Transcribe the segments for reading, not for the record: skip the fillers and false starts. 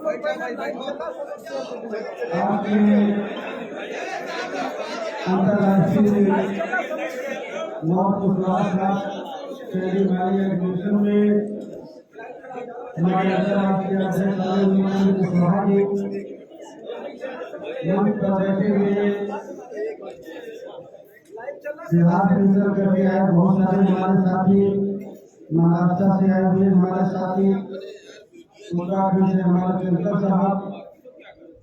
अंतर्राष्ट्रीय एडमिशन में हमारे अंतर्राष्ट्रीय बिहार मिलकर करके आए बहुत सारे हमारे साथी, महाराष्ट्र से आए हुए हमारे साथी, उत्तराखंड से हमारे चंद्र साहब,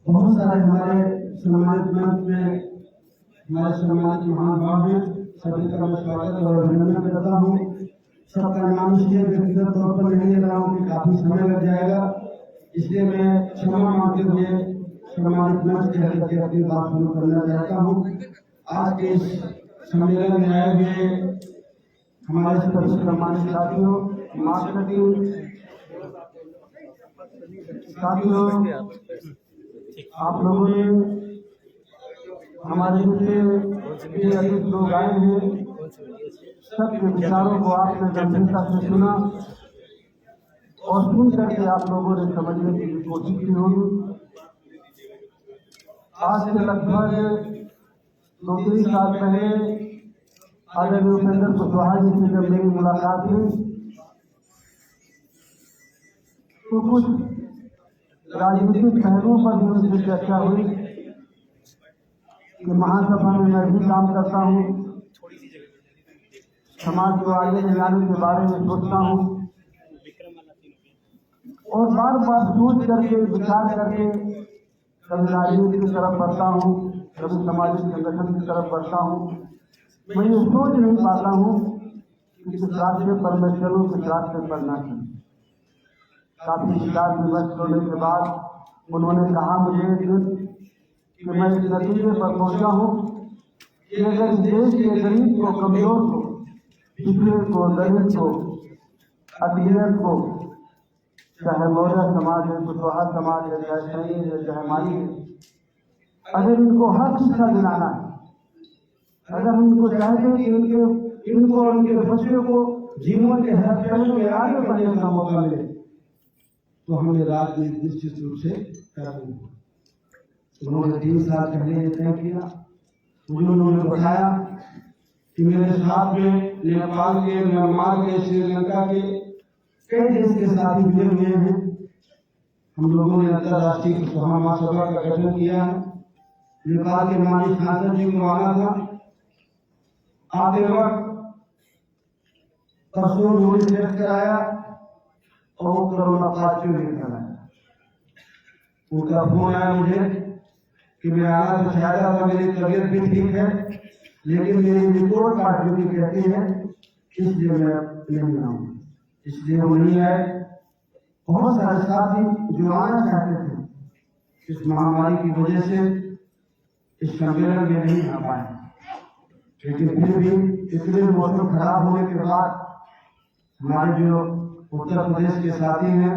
बहुत सारे हमारे सम्मानित मंच में हमारे सम्मानित महानुभाव हैं। सभी का मैं स्वागत और अभिनंदन करता हूँ। सबका नाम इसलिए व्यक्तिगत तौर पर नहीं ले रहा हूँ कि काफी समय लग जाएगा, इसलिए मैं क्षमा मांगते हुए सम्मानित मंच के करके अपनी बात शुरू करना चाहता हूँ। आज के इस सम्मेलन में आए हुए हमारे सभी सम्मानित साथियों, साथियों, आप लोगों ने हमारे जितने अधिक लोग आए हैं, सबके विचारों को आपने गंभीरता से सुना और सुन करके आप लोगों ने समझने की कोशिश की होगी। आज से लगभग 2-3 साल पहले आदरणीय उपेंद्र कुशवाहा जी से जब मेरी मुलाकात हुई तो कुछ राजनीतिक पहलुओं पर भी उनसे चर्चा हुई कि महासभा में मैं भी काम करता हूँ, समाज को आगे ले जाने के बारे में सोचता हूँ और बार बार सोच करके विचार करके कभी राजनीति की तरफ बढ़ता हूँ, कभी सामाजिक संगठन की तरफ बढ़ता हूँ। मैं ये सोच नहीं पाता हूँ कि किस रास्ते पर मैं चलूँ, किस रास्ते पर न चलूँ। काफी विचार विमर्श होने के बाद उन्होंने कहा मुझे एक दिन कि मैं इस नतीजे पर पहुंचा हूँ कि अगर देश के गरीब को, कमजोर को, पिछड़े को, दलित को, अधीनस्थ को, चाहे मौर्य समाज है, कुशवाहा समाज है, चाहे सैनी है, चाहे माली है, अगर इनको हर शिक्षा दिलाना है, अगर हम इनको चाहते हैं कि इनको और इनके बच्चों को जीवन के हर पहलू में आगे बढ़ने का मौका मिले तो हमें राजनीति निश्चित रूप से करनी होगी। उन्होंने 3 साल पहले ये तय किया। उन्होंने बताया कि मेरे साथ में नेपाल के, म्यांमार के, श्रीलंका के कई देश के साथी जुड़े हुए हैं। हम लोगों ने अंतर्राष्ट्रीय कुशवाहा महासभा का गठन किया है। नेपाल के माननीय सांसद जी को आना था, आते वक्त परसों नोटिस टेस्ट कराया और कोरोना पॉजिटिव निकल आया। उनका फोन आया मुझे कि मैं आना तो चाहता था, मेरी तबीयत भी ठीक है, लेकिन मेरी रिपोर्ट पॉजिटिव कहती है, इसलिए मैं नहीं आऊँ। इसलिए वो नहीं आए। बहुत सारे साथी जो आना चाहते थे, इस महामारी की वजह से इस सम्मेलन में नहीं आ पाए, लेकिन फिर भी इतने मौसम खराब होने के बाद हमारे जो उत्तर प्रदेश के साथी हैं,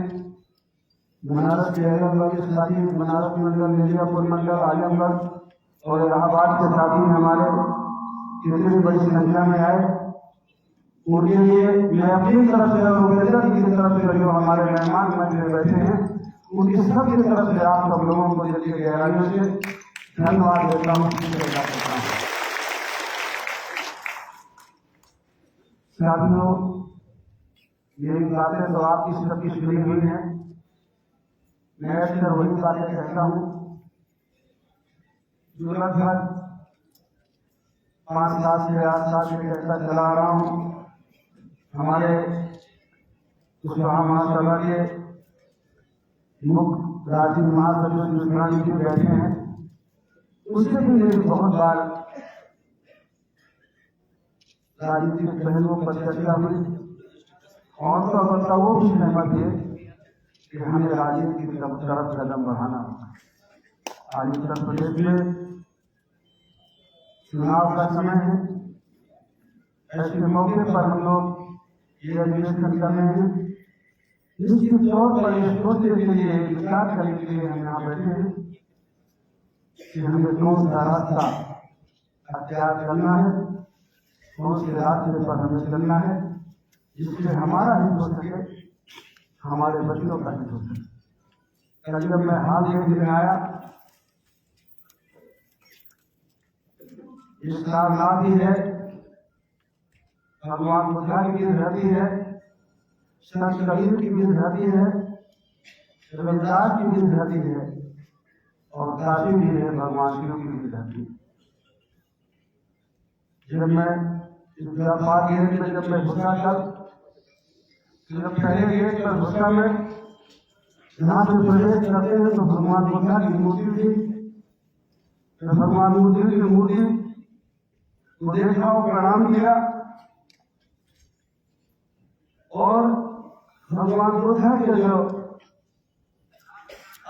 बनारस के अलग अलग के साथी, बनारस मंडल, मिर्जापुर मंडल, आजमगढ़ और इलाहाबाद के साथी हमारे कितनी बड़ी संख्या में आए, उनके लिए मैं अपनी तरफ से और उपेंद्र जी की तरफ से जो हमारे मेहमान मंच में बैठे हैं, उनकी सबकी तरफ से आप सब लोगों को दिल की गहराइयों से धन्यवाद देता हूँ। साथियों, यही बातें तो आपकी सबकी सुनी हुई है। मैं अक्सर वही बातें कहता हूँ जो लगभग 5 साल से 8 साल से कहता चला आ रहा हूँ। हमारे कुशवाहा महासभा के मुख्य राजीव महासचिव सुषमा जी बैठे हैं, उससे भी मेरी बहुत बार राजनीतिक पहलुओं पर चर्चा हुई और तो अगर वो भी सहमत है कि हमें राजनीति की तरफ कदम बढ़ाना होगा। आज उत्तर प्रदेश में चुनाव का समय है, ऐसे मौके पर हम लोग ये अधिवेशन कर रहे हैं। निश्चित तौर पर ये सोचने के लिए, विचार करने के लिए हम यहाँ बैठे हैं कि हमें कौन सा रास्ता अख्तियार करना है, कौन से रास्ते पर हमें चलना है जिससे हमारा हित हो सके, हमारे बच्चों का हित हो सके। कल जब मैं हाल में आया, ये सारनाथ ही है, भगवान बुद्धा की भी धरती है, संत कबीर की भी धरती है, रविदास की भी धरती है, और काशी भी है, भगवान शिव की भी धरती। जब मैं व्यापार गेट में जब मैं घुसा तब जब पहले गेट पर घुसा मैं यहाँ से प्रवेश करते हैं तो भगवान बुद्धा की मूर्ति थी। तो भगवान बुद्ध की मूर्ति को देखा और प्रणाम किया, और भगवान बुद्धा के जो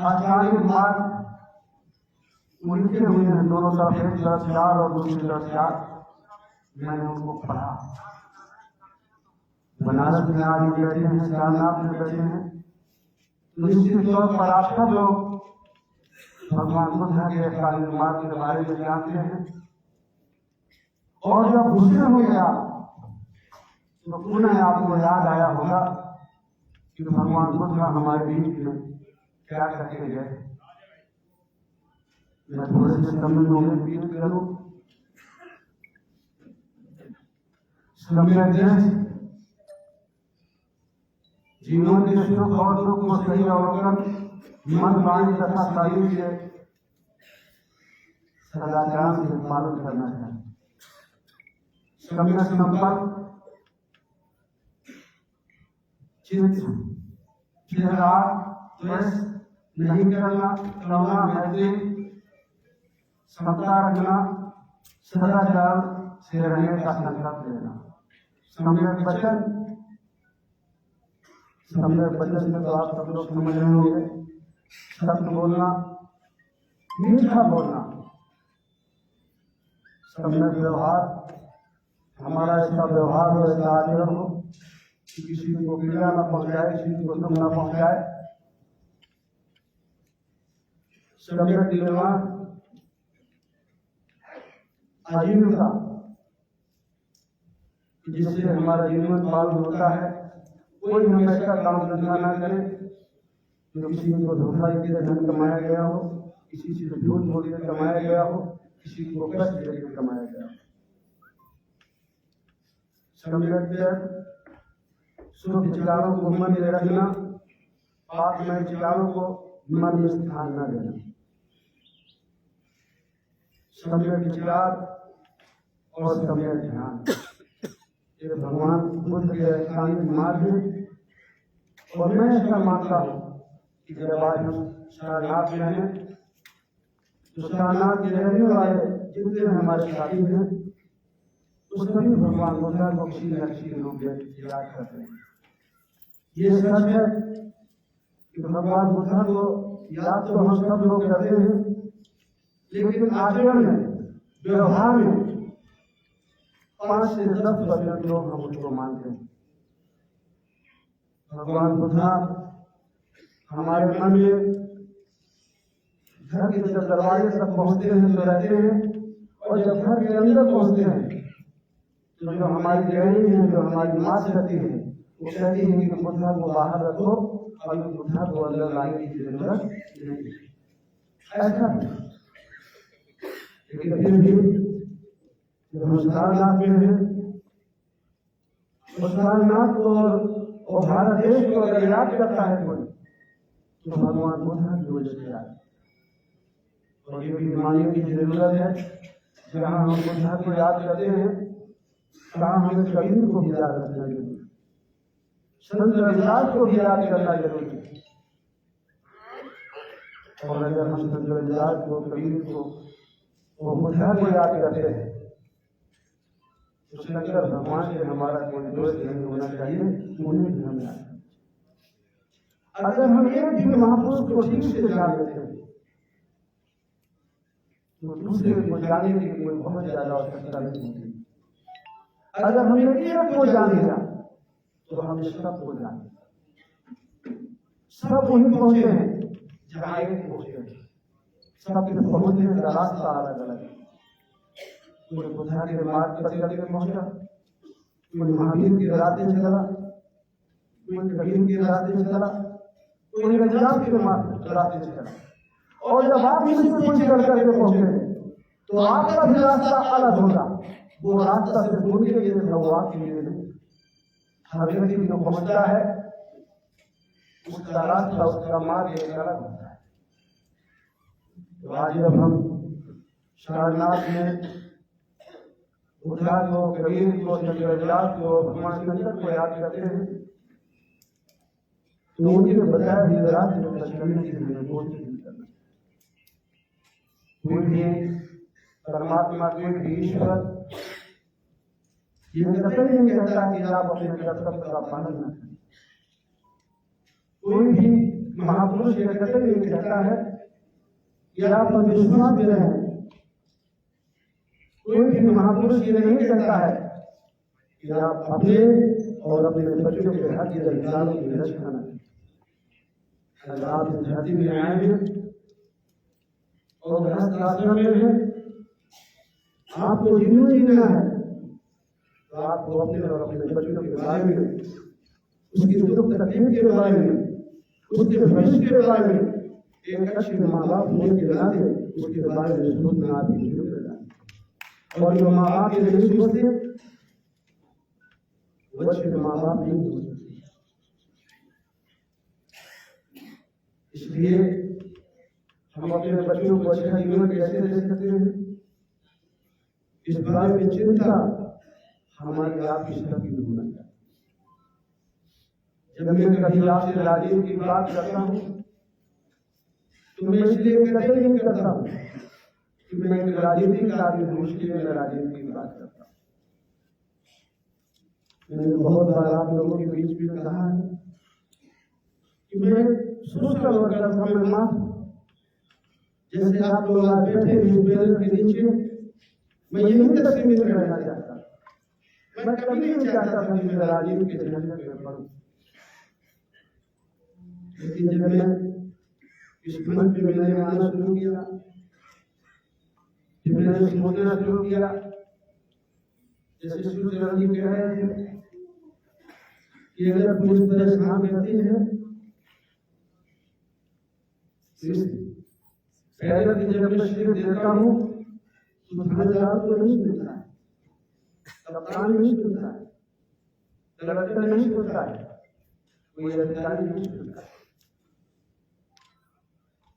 आचार्य मार्ग लिखे हुए हैं, दोनों तरफ एक तरफ 4 और दूसरी तरफ 4, मैंने उनको पढ़ा। बनारस में आज बैठे हैं, सारनाथ में बैठे हैं, तो इसके तौर पर आप सब लोग भगवान बुद्धा के आचार्य मार्ग के बारे में जानते हैं। और जब गुस्से होंगे आप तो पुनः आपको याद आया होगा कि भगवान बुद्ध हमारे बीच में क्या करके गए। मैं थोड़े से शब्दों में रिपीट करूं। जीवन के सुख और दुख को सही अवलोकन मन वाणी तथा शरीर के सदाचार से पालन करना चाहिए। सम्यक संपर्क चेहरा नहीं करना, करुणा मैत्री समता रखना, सदाचार से रहने का संकल्प लेना। सम्यक वचन, सम्यक वचन में तो आप सब लोग समझ रहे होंगे, सत्य बोलना, मीठा बोलना। सम्यक व्यवहार, हमारा ऐसा व्यवहार हो, ऐसा आचरण हो कि किसी को पीड़ा न पहुंचाए, किसी को दुख न पहुंचाए। सम्यक निर्माण, आजीविका, जिससे हमारा जीवन पालन होता है। कोई हम ऐसा काम धंधा न करे जो किसी को धोखा देकर धन कमाया गया हो, किसी से झूठ बोल कर कमाया गया हो, किसी को कष्ट देकर कमाया गया हो। शुभ विचारों को मन में रखना, पापमय विचारों को मन में स्थान न देना। सम्यक विचार और सम्यक ध्यान, ये भगवान बुद्ध के आचार्य मार्ग है। और मैं ऐसा मानता हूँ कि जब आज हम सारनाथ में हैं तो सारनाथ के रहने वाले जितने हमारे साथी हैं तो सभी भगवान बुद्धा को किसी न किसी रूप में याद करते हैं। ये सच है कि भगवान बुद्धा को याद तो हम सब लोग करते हैं, लेकिन आचरण में, व्यवहार में 5 से 10% लोग हम उसको मानते हैं। भगवान बुद्धा हमारे मन में घर के जब दरवाजे तक पहुंचते हैं तो रहते हैं, और जब घर के अंदर पहुंचते हैं तो जो हमारी गृहिणी है, जो हमारी माँ रहती है, वो कहती है कि बुद्धा को बाहर रखो और बुद्धा को अंदर लाने की जरूरत नहीं। ऐसा लेकिन फिर भी जब हम सारनाथ में हैं, और सारनाथ को और भारत देश को अगर याद करता है कोई तो भगवान बुद्धा की वजह से याद। और ये भी मानने की जरूरत है, जहाँ हम बुद्धा को याद करते हैं वहाँ हमें कबीर को भी याद रखना जरूरी है, संत रविदास को भी याद करना जरूरी है। और अगर हम संत रविदास को, कबीर को और बुद्धा को याद करते हैं तो शंकर भगवान से हमारा कोई दोष नहीं होना चाहिए, उन्हें भी हम याद करें। अगर हम एक भी महापुरुष को ठीक से जान लेते हैं तो दूसरे को जानने की कोई बहुत ज्यादा आवश्यकता नहीं होती। अगर हमने एक को जान लिया तो हम सबको जान लें। सब वहीं पहुंचे हैं जहाँ एक पहुंचे हैं, सबके पहुंचने का रास्ता अलग अलग है। कोई बुद्धा के मार्ग पर चल के पहुंचा, कोई महावीर के रास्ते से चला, कोई कबीर के रास्ते से चला, कोई रविदास के मार्ग रास्ते से चला। और जब आप इसे कोई कर करके पहुंचे तो आपका भी रास्ता अलग होगा। वो रास्ता सिर्फ उनके लिए है, वो आपके लिए नहीं। हर व्यक्ति जो पहुंचता है उसका रास्ता, उसका मार्ग एक अलग होता है। तो आज जब हम सारनाथ में बुद्धा को, कबीर को, शंकराचार्य को, भगवान शंकर को याद करते हैं तो उनके बताए हुए रास्ते पर चलने के लिए कोशिश नहीं करना। कोई भी परमात्मा, कोई भी ईश्वर ये कतई नहीं कहता कि आप अपने कर्तव्य का पालन न करें। कोई भी महापुरुष ये कतई नहीं कहता है कि आप विश्वास में रहें। कोई भी महापुरुष ये नहीं कहता है कि आप अपने और अपने बच्चों के हक के अधिकारों की रक्षा न करें। अगर आप इस धरती में आए हैं और गृहस्थ आश्रम में हैं, आपको जीवन जीना है तो आपको अपने और अपने बच्चों के बारे में, उसकी दुख तकलीफ के बारे में, उसके भविष्य के बारे में, एक अच्छे माँ बाप होने के नाते उसके बारे में सोचना आपकी जिम्मेदारी। और जो माँ बाप ये नहीं सोचते वो अच्छे माँ बाप नहीं हो सकते। इसलिए हम अपने बच्चों को अच्छा जीवन कैसे दे सकते हैं, इस बारे में चिंता हमारी आपकी सभी में होना चाहिए। जब मैं कभी आपसे राजनीति की बात करता हूँ तो मैं इसलिए कतई नहीं करता हूँ कि मैं एक राजनीतिक आदमी हूँ, इसलिए मैं राजनीति की बात करता हूँ। मैंने बहुत बार आप लोगों के बीच में कहा है कि मैं सोशल वर्कर का मैं माफ, जैसे आप लोग आज बैठे हैं बैनर के नीचे, मैं यही तस्वीर में रहना चाहता। मैं कभी नहीं चाहता था कि मैं राजनीति के झंझट में पड़ूं। लेकिन जब मैं इस मंच में मैंने आना शुरू किया, जब मैंने सोचना शुरू किया, जैसे सूर्यचंद्र जी कह रहे थे कि अगर पूरी तरह काम करती है पहले की जब मैं सिर्फ देता हूँ तो थानेदार को नहीं सुनता है, कप्तान नहीं सुनता है, कलेक्टर नहीं सुनता है, कोई अधिकारी नहीं सुनता है।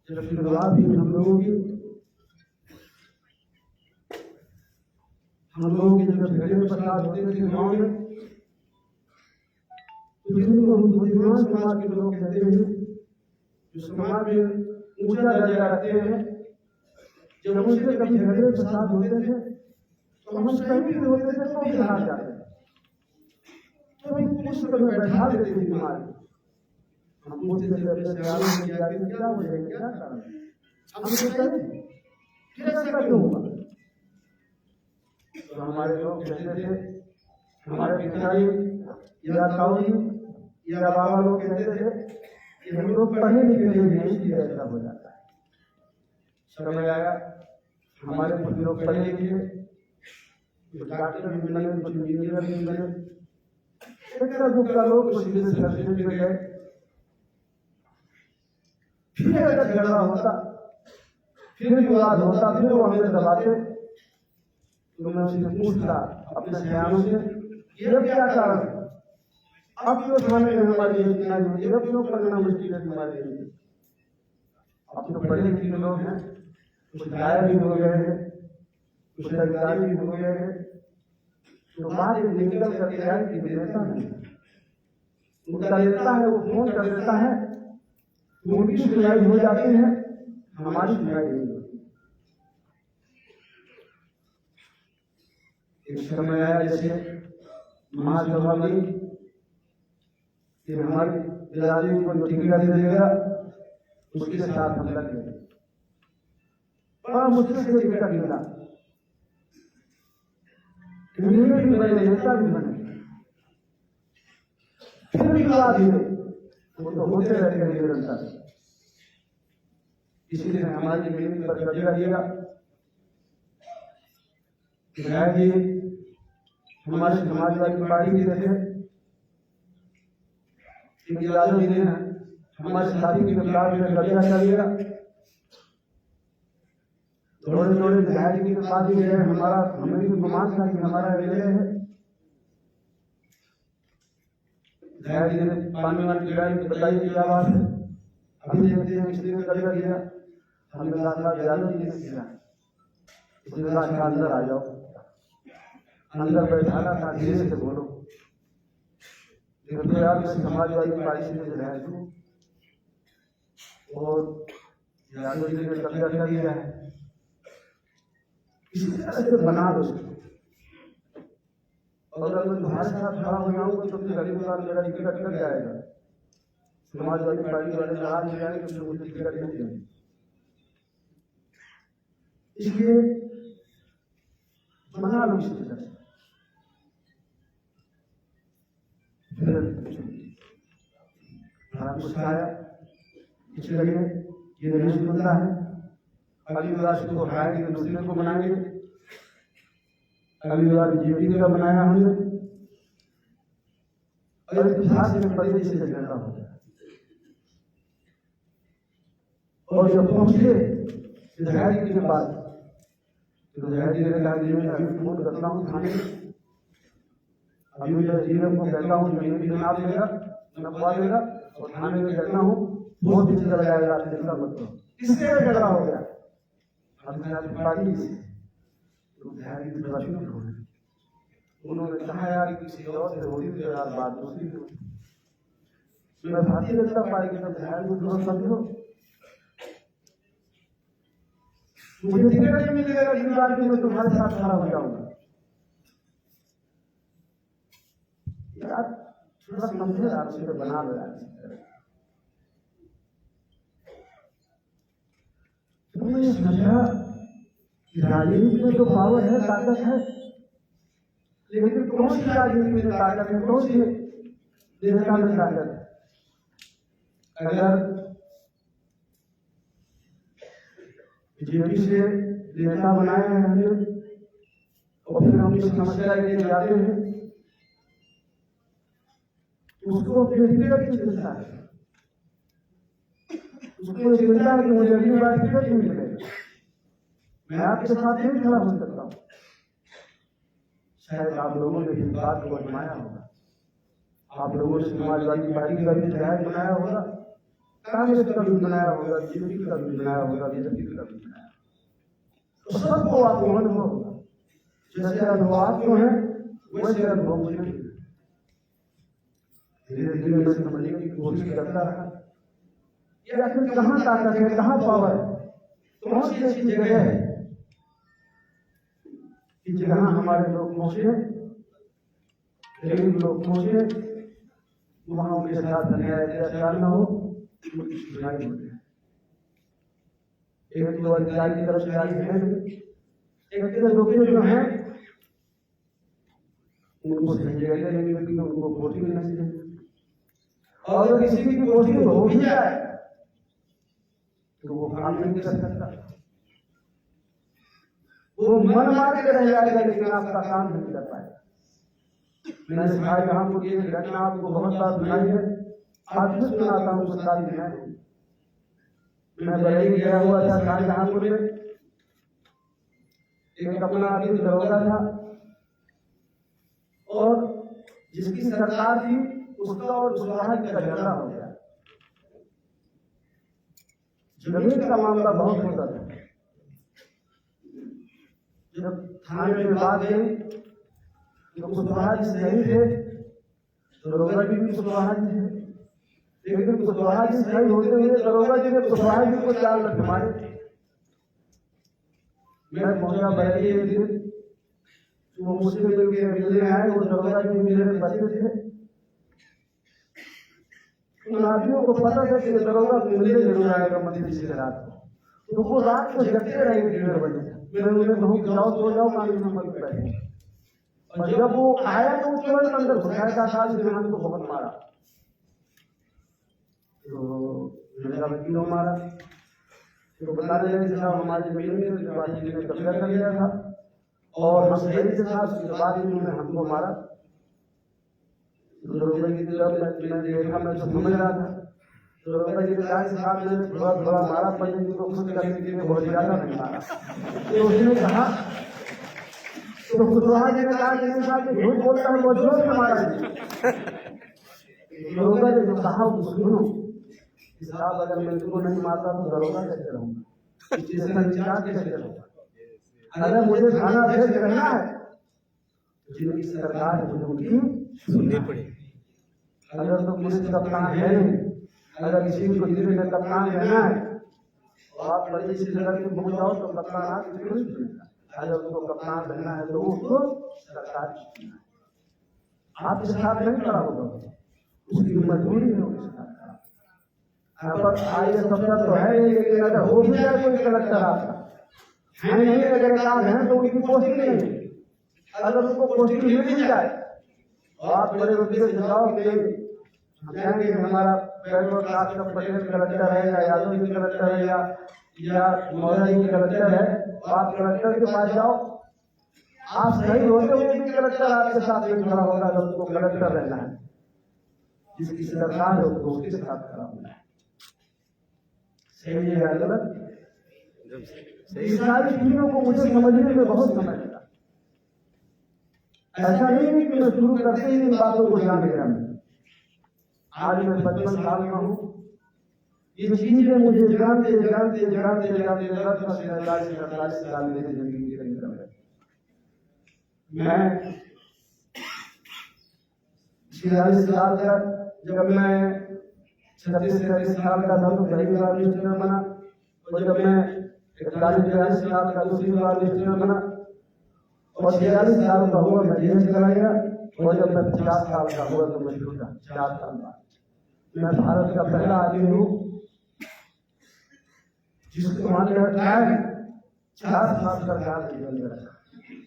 जब शुरुआत हुई हम लोगों के जब झगड़े फसाद होते थे गाँव में, तो जिनको हम बुद्धिमान समाज के लोग कहते हैं, जो समाज में ऊंचा दर्जा रखते हैं, जब उनसे कभी झगड़े फसाद होते थे तो हम कहीं भी होते थे तो भी हार जाते थे, तो भी पुलिस को बैठा देते थे। हम पूछते थे क्या वजह है, क्या कारण है, हम कैसा क्यों हुआ? तो हमारे लोग कहते थे, हमारे पिताजी या ताऊ या बाबा लोग कहते थे कि हम लोग पढ़े लिखे नहीं, इसलिए ऐसा हो जाता है। समय आया, हमारे कुछ लोग पढ़े लिखे, कुछ डॉक्टर भी बने, कुछ इंजीनियर भी बने, एक्स्ट्रा ग्रुप का लोग कुछ बिजनेस सर्विसेज में गए। फिर अगर झगड़ा होता, फिर विवाद होता, फिर वो हमें दबाते तो मैं उनसे पूछता अपने ध्यानों से, ये क्या कारण है, अब क्यों थाने में हमारी योजना होती है, अब क्यों करना मुश्किल है हमारे लिए? अब तो पढ़े लिखे लोग हैं, कुछ गायब भी हो गए हैं, कुछ अधिकारी भी हो गए हैं, तो बात निकल करके आई कि नेता नहीं, उनका नेता है, वो फोन कर देता है, उनकी सुनाई हो जाती है, हमारी सुनाई नहीं होती। एक समय आया जैसे महासभा में कि हमारी बिरादरी को जो टिकट दे देगा उसके साथ हम लग गए। बड़ा मुश्किल से टिकट मिला, इंजीनियर भी बने, नेता भी बने, फिर भी विवाद हुए, वो तो होते रहते हैं निरंतर। इसीलिए हमारी जमीन पर कब्जा किया। विधायक जी हमारे समाजवादी पार्टी के थे, यादव जी ने हमारे साथी के खिलाफ में कब्जा कर लिया। थोड़े थोड़े विधायक के पास भी गए, हमें भी गुमान था कि हमारा एमएलए है। विधायक जी ने पानी वाली गाड़ी बताइए क्या बात है, अभी देखते हैं किसने कब्जा किया। हमने कहा यादव जी ने किया। उसने कहा अंदर आ जाओ, अंदर बैठाना था, धीरे से बोलो। देखो यार, मैं समाजवादी पार्टी से विधायक हूँ और यादव जी ने कब्जा कर लिया है, इसी तरह से बना दो। और अगर मैं तुम्हारे साथ खड़ा हो जाऊंगा तो फिर अगली बार मेरा टिकट कट जाएगा। समाजवादी पार्टी वाले नाराज हो जाएंगे तो मुझे टिकट नहीं देंगे। इसलिए बना लो इसी तरह। गुस्सा आया, इसलिए ये नहीं सुनता है। अगली बार इसको हटाएंगे, दूसरे को बनाएंगे। अगली बार बीजेपी का बनाया हमने, और इतिहास में पहले से झगड़ा हो गया। और जब पहुंचे विधायक जी के पास, तो विधायक जी ने कहा कि मैं अभी फोन करता हूँ थाने, अभी मैं जीवन को कहता हूँ जमीन के नाम लेगा, नफा देगा, और थाने में कहता हूँ बहुत दिन चला जाएगा, चिंता मत करो। किससे झगड़ा हो गया? पार्टी से। तो विधायक जी बड़ा चुप हो गए। उन्होंने कहा यार किसी और से होती तो यार बात दूसरी होती। मैं भारतीय जनता पार्टी का विधायक हूँ, थोड़ा समझो। मुझे टिकट नहीं मिलेगा, अगली बार कि मैं तुम्हारे साथ खड़ा हो जाऊंगा। यार थोड़ा समझो यार, उसे बना लो यार। तुमने ये समझा कि राजनीति में तो पावर है, ताकत है, लेकिन कौन सी राजनीति में ताकत है, कौन सी नेता में ताकत है? अगर बीजेपी से नेता बनाए हैं हमने और फिर हम ये समस्या लेके जाते हैं, उसको व्यक्तिगत की चिंता है, उसको चिंता है कि मुझे अगली बार टिकट नहीं मिलेगा, मैं आपके साथ नहीं खड़ा हो सकता हूँ। शायद आप लोगों ने इस बात को अपनाया होगा, आप लोगों ने समाजवादी पार्टी का भी विधायक बनाया होगा, कांग्रेस का भी बनाया होगा, बीजेपी का भी बनाया होगा, बीजेपी का भी बनाया, तो सबको आपको अनुभव होगा। जैसे अनुभव आपको है वैसे अनुभव मुझे नहीं। धीरे धीरे मैं समझने की कोशिश करता रहा कि आखिर कहाँ ताकत है, कहाँ पावर है, कौन सी ऐसी जगह है कि जहाँ हमारे लोग पहुंचे, गरीब लोग पहुंचे, वहां उनके साथ अन्याय अत्याचार न हो, उनकी सुनाई होती है। एक तो अधिकारी कर्मचारी है, एक लोग जो है उनको सही जगह नहीं मिलती, उनको पोस्टिंग नहीं मिलती, और अगर किसी की पोस्टिंग हो भी जाए तो वो काम नहीं कर सकता, वो मन मार के रह जाएगा लेकिन आपका काम नहीं कर पाएगा। मैंने शाहजहांपुर की एक घटना आपको बहुत बार सुनाई है, आज भी सुनाता हूँ। मैं बरेली गया हुआ था शाहजहांपुर में, एक अपना आदमी दरोगा था और जिसकी सरकार थी उसका और कुशवाहा जी का झगड़ा हो गया। जमीन का मामला बहुत होता था। जब थाने में बात गई तो कुशवाहा जी सही थे, दरोगा जी भी कुशवाहा जी थे, लेकिन कुशवाहा जी सही होते हुए दरोगा जी ने कुशवाहा जी को 4 लाख मारे। मैं पहुंचा बरेली एक दिन, वो मुझसे मिलके मिलने आए, वो दरोगा जी मेरे बच्चे थे। उन आदमियों को पता था कि दरोगा मिलने जरूर आएगा मंदिर से रात को, तो वो रात को जगते रहेंगे 1:30 बजे। मैं उन्हें कहूँ कि जाओ सो जाओ, कानून में मत बैठे। और जब वो आया तो तुरंत अंदर घुसाया था, जिसने हमको बहुत मारा। तो मेरा वकीलों मारा तो बताने लगे साहब हमारी जमीन में शिवाजी जी ने कब्जा कर लिया था और हम सही के साथ उसके बाद इन्होंने हमको मारा। दरोगा की तरफ मैं देखा, मैं तो समझ रहा था तो दरोगा जी ने कहा कि साहब मैंने थोड़ा थोड़ा मारा, पंडित जी को खुश करने के लिए, बहुत ज्यादा नहीं मारा। तो उसने कहा, तो कुशवाहा जी ने कहा कि नहीं साहब झूठ बोलता है, बहुत जोर से मारा जी। दरोगा ने जो कहा उसको सुनो, साहब अगर मैं इसको नहीं मारता तो दरोगा कैसे रहूंगा, स्टेशन इंचार्ज कैसे रहूंगा, अगर मुझे थाना अध्यक्ष रहना है तो जिनकी सरकार है मुझे उनकी सुननी पड़ेगी। अगर तो पुलिस कप्तान है नहीं, अगर किसी को जिले में कप्तान रहना है तो आप बड़ी से नगर में पहुंच जाओ तो कप्तान आपकी थोड़ी सुनेगा। अगर उसको कप्तान रहना है तो उसको सरकार आपके साथ नहीं खड़ा होगा, उसकी मजबूरी है उसके साथ। पर आईएएस अफसर तो है नहीं, लेकिन अगर हो भी जाए कोई कलेक्टर आपका है नहीं, अगर काम है तो उनकी पोस्टिंग नहीं, अगर उनको पोस्टिंग मिल जाए तो आप बड़े रुपये से जाओ कि हम कहेंगे हमारा बैकवर्ड कास्ट का पटेल कलेक्टर है या यादव जी कलेक्टर है या मौर्य जी कलेक्टर है, तो आप कलेक्टर के पास जाओ, आप सही होते हुए भी कलेक्टर आपके साथ नहीं खड़ा होगा। अगर उसको कलेक्टर रहना है, जिसकी सरकार है उसको उसके साथ खड़ा होना है। सही है गलत? इस सारी चीजों को मुझे समझने में बहुत समय लगा। ऐसा नहीं है कि मैं शुरू करते ही इन बातों को जान गया। आज मैं 55 साल का हूँ, ये चीजें मुझे जानते जानते जानते जानते 40 साल मेरी जिंदगी से निकल गए। मैं 46 साल तक, जब मैं 36 साल का था तो पहली बार मिनिस्टर बना, और जब मैं 41 साल का दूसरी बार मिनिस्टर बना, और 46 साल का हुआ मैं जेल चला गया, और जब मैं 50 साल का हुआ तो मैं छूटा 4 साल बाद। मैं भारत का पहला आदमी हूँ जिसको मान रखा है 4 साल सरकार ने जेल में रखा।